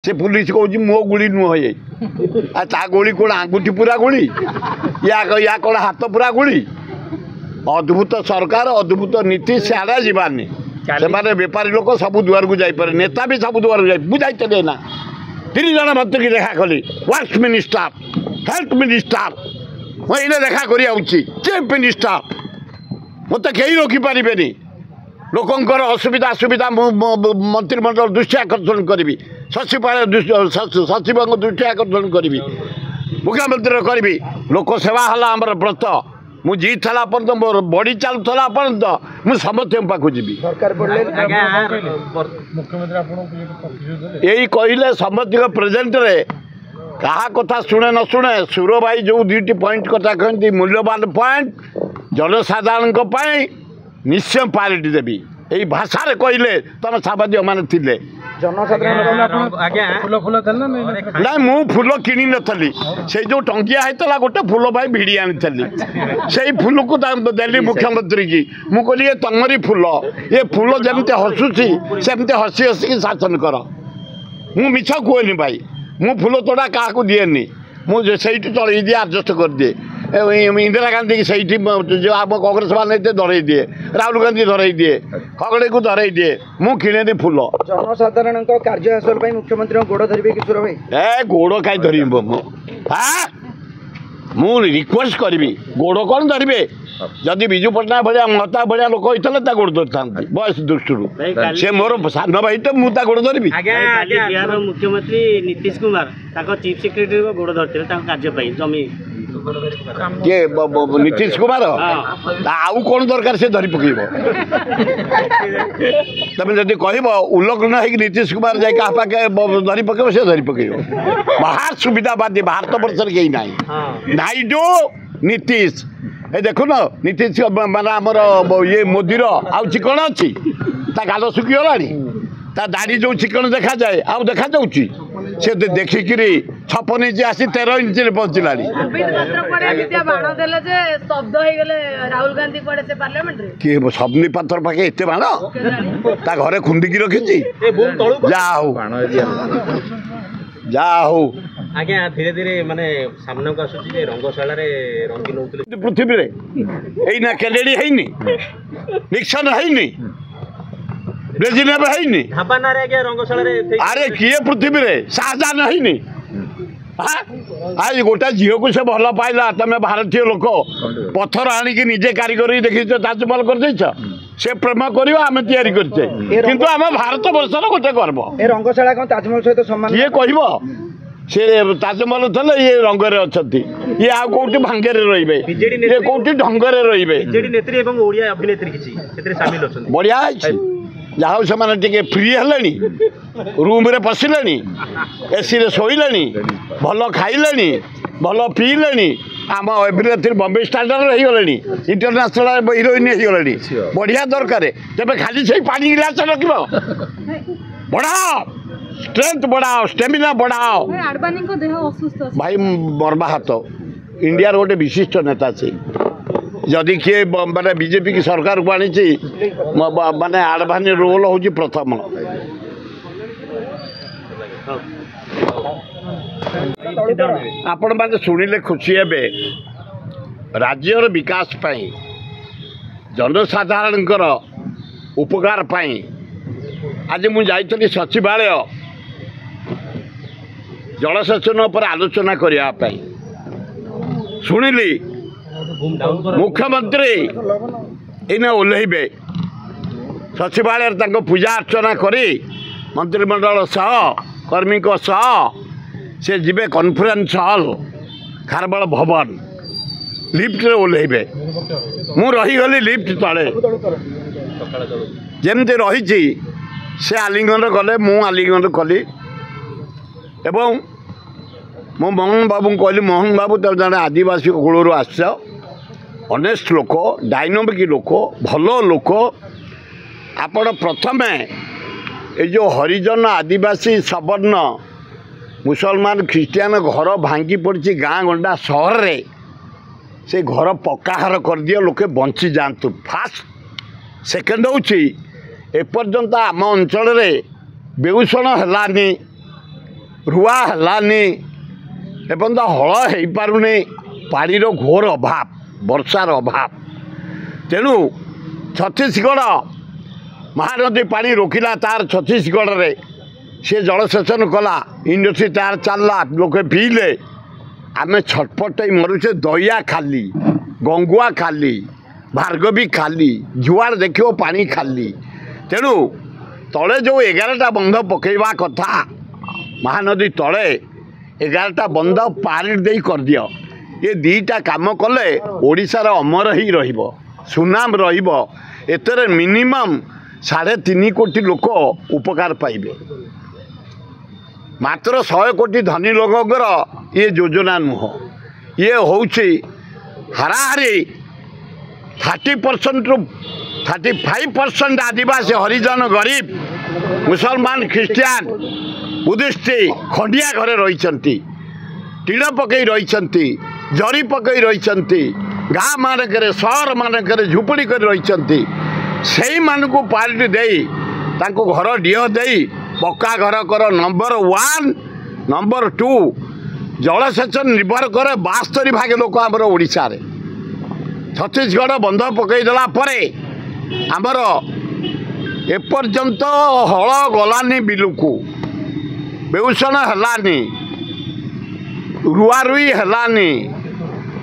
से पुलिस कौच मो गुली नुह ये ता गोली कौन आंगुठी पूरा गोली या कौन हाथ पूरा गोली अद्भुत सरकार अद्भुत नीति सियाड़े जीवानी से बेपारी लोक सब दुआर को जापर नेता भी सब दुआर को जाते ना 3 जन मंत्री की देखा कली वर्क मिनिस्टर हेल्थ मिनिस्टर मुझे देखा कर चीफ मिनिस्टर मत कहीं रोकीपारे लोकंर असुविधा सुविधा मंत्रिमंडल दृष्टि आकर्षण करी सचिवालय सचिव दृष्टि आकर्षण करी मुख्यमंत्री करी लोक सेवा है आमर व्रत मु जीत सारा पर्यटन मोर बड़ी चलुला पर्यटन मुझे समस्त पाक जी यही कहले समस्त प्रेजेंट रे कहा कथा शुणे न शुणे सुर भाई जो 2टी पॉइंट कथा कहते मूल्यवान पॉइंट जनसाधारण निश्चय पारिटी देवी यही भाषा कहले तुम साम्बादिक मैंने थे ना मु फूल किणी नी से जो टंकिया होता गोटे फूल भाई भिड़ी आनी से फूल को देली मुख्यमंत्री की मु कहली तमरी फूल ये फूल जमती हसुची सेमती हसी हसिक शासन कर मु मिछ कहनी भाई मु फूल तोड़ा क्या दिएनी मुझे चढ़ई दिए आडजस्ट कर दिए इंदिरा गांधी की सही जो आम कांग्रेस वाले धरई दिए राहुल गांधी धरई दिए खगड़े को धरई दिए मु किणे दी फूल जनसाधारण कार्य हासिल मुख्यमंत्री गोड़ धरवे किशोर भाई ए गोड़ कहीं धरबी मु रिक्वेस्ट करी गोड़ कौन धरवे जदि विजु पट्टनायक भाया महता भाया लोक होता गोड़ धरी था बयस दृष्टि से मोर सान भाई तो मुझे गोड़ धरबी बिहार मुख्यमंत्री नीतीश कुमार चीफ सेक्रेटरी गोड़ धरते कार्य जमी किए नीतीश कुमार आउ कौन दरकार से धरी पक तुम जब कह उल्लग्न हो नीतीश कुमार जाके धरी पक से धरी पक बाहर सुविधावादी भारत वर्ष कहीं ना नाइडू नीतीश ए देखु न नीतीश माना आमर ये मोदीर आउ चिकण अच्छी गाल सुखीगला ता दाढ़ी जो चिकण देखा जाए आउ देखा जाऊँगी से देखिक 56 इंच आसी 13 इंच पहुँचला किए सबनी पत्थर पाखे एत बाण ता घरे खुंदिकी रखी जा हो आज्ञा धीरे धीरे माने सामने को आसुची रंगशाला रे रंगीन होतले पृथ्वी रे एइना केलेडी हैनी निक्सन हैनी ब्रेजिनेब हैनी हाबाना रे आज्ञा रंगशाला रे अरे किए पृथ्वी रे शाहजहां हैनी आज गोटा झील को से भल पाइला तुम भारतीय लोक पत्थर आणिकी निजे कारीगरी देखी ताजमहल कर से प्रेम कर आम तैयारी करचे किंतु आम भारत वर्षर गोटे गर्व रंगशाला कौन ताजमहल सहित सम्मान ये कह से ताजमहल थे ये रंगरे अच्छा ये आ कौटी भांगे रे ये कौटी ढंगरे रे बढ़िया जहाँ से फ्री है रूम रे पशिले एसी रे शोले भल खाइले भल पीले आम अभिनेत्री बम्बे स्टांडर्ड होगले इंटरनेशनल हिरोइन होगले बढ़िया दरकार तेज खाली से पानी गिलास रख बढ़ाओ स्ट्रेंथ बढ़ाओ स्टेमिना बढ़ाओ भाई मर्माहत इंडिया गोटे विशिष्ट नेता से जदि किए माने बीजेपी की सरकार को आनी माने आडवाणी रोल हूँ प्रथम आपण मैंने शुणिले खुशी हे राज्यर विकास पाई जनसाधारण उपकार पाई आज मुझे जाइली सचिवालय जलसेचन पर आलोचना करने शुणिली मुख्यमंत्री इन ओह्लैबे सचिवालय पूजा अर्चना करी मंत्रिमंडल सह कर्मी सह से जीवे कॉन्फ्रेंस हॉल खारबल भवन लिफ्ट रे ओह्लैबे मु रहीगली लिफ्ट तले जमती रही से आलिंगन गले मु आलिंगन कली एवं मो मोहन बाबू कहली मोहन बाबू तुम जन आदिवासी कूलर आस ऑनेस्ट लोक डायनामिक लोक भल लोक आपण प्रथम ये जो हरिजन आदिवासी सवर्ण मुसलमान ख्रीस्टियान घर भांगी पड़ी गाँ गंडा सहर रे से घर पक्का कर दिए लोके बंची जातु फास्ट सेकेंड होपर्यंत आम अंचल बेऊषण है रुआ हलानी एपन तो हल हो पारुनी पानीर घोर अभाव वर्षार अभाव तेणु छत्तीसगढ़ महानदी पानी रोकिला तार छत्तीसगढ़ रे सी जलसेचन कला इंडस्ट्री तार चलला लोके पीले आमे छटपट मरुचे दया खाली गंगुआ खाली भार्गवी खाली जुआड़ देखो पानी खाली तेणु तले जो 11टा बंध पकेवा कथा महानदी तले 11टा बंध पानी दे कर दियो ये 2टा काम कले ओडिशार अमर ही रहिबो सुनाम रहिबो एतरे मिनिमम 3.5 कोटी लोक उपकार पाइबे मात्र 100 कोटी धनी लोकंर ये योजना नुह ये होउछि हाराहारी 30% रु 35% आदिवासी हरिजन गरीब मुसलमान ख्रिस्टियान बुद्धिस्ट खंडिया घरे रही टीण पकई रही जरी पकई रही गाँ मानक सहर मानक झुपड़ी कर रही से मानू पार्टी दे घर डीह दे पक्का घर कर नंबर 1 नंबर 2 जलसेचन निर्भर करे 72% लोक आमर ओडिशा रे छत्तीसगढ़ बंध पकईदेला आमर एपर्यंत हल गलानी बिलुकू बेउषण हलानी रुआ रुई हलानी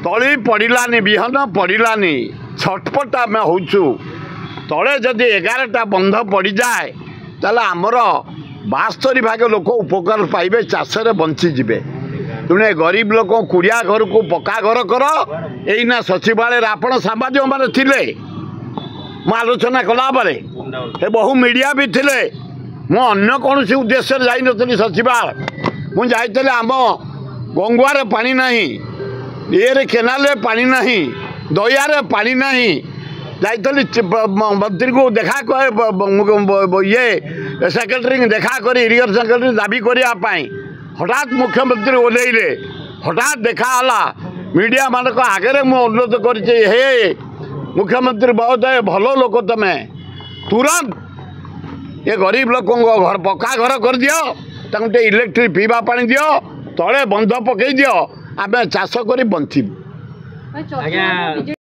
तली पड़ानी विहन पड़ानी छटपट आम होचु तले जदि 11टा बंध पड़ जाए ताले आमर 72% लोक उपकार पाइबे चाषे बंचीजे तेणु गरीब लोक कुड़िया घर को पक्का घर कर यहीना सचिवालय आपण सांबादिक मैंने थिले मु आलोचना कला बेले बहु मीडिया भी थिले मु अन्य कौन उद्देश्य जाइनी सचिवालय मु जाइली आम गंगुआर पानी नहीं ये केनाल पानी नहीं दयारे पानी नहीं जाइली मंत्री को देखा ये सेक्रेटरी देखा कर इरिगेशन सेक्रेटरी दाबी करने हठात मुख्यमंत्री ओल्ले हठात देखाला मीडिया मानक आगे मु अनुरोध कर मुख्यमंत्री बहुत भल लोक तमें तुरंत ये गरीब लोक घर पक्का घर कर दियो इलेक्ट्रिक पीवा पानी दियो तले बंध पकई दियो आम चाष कर बंचू।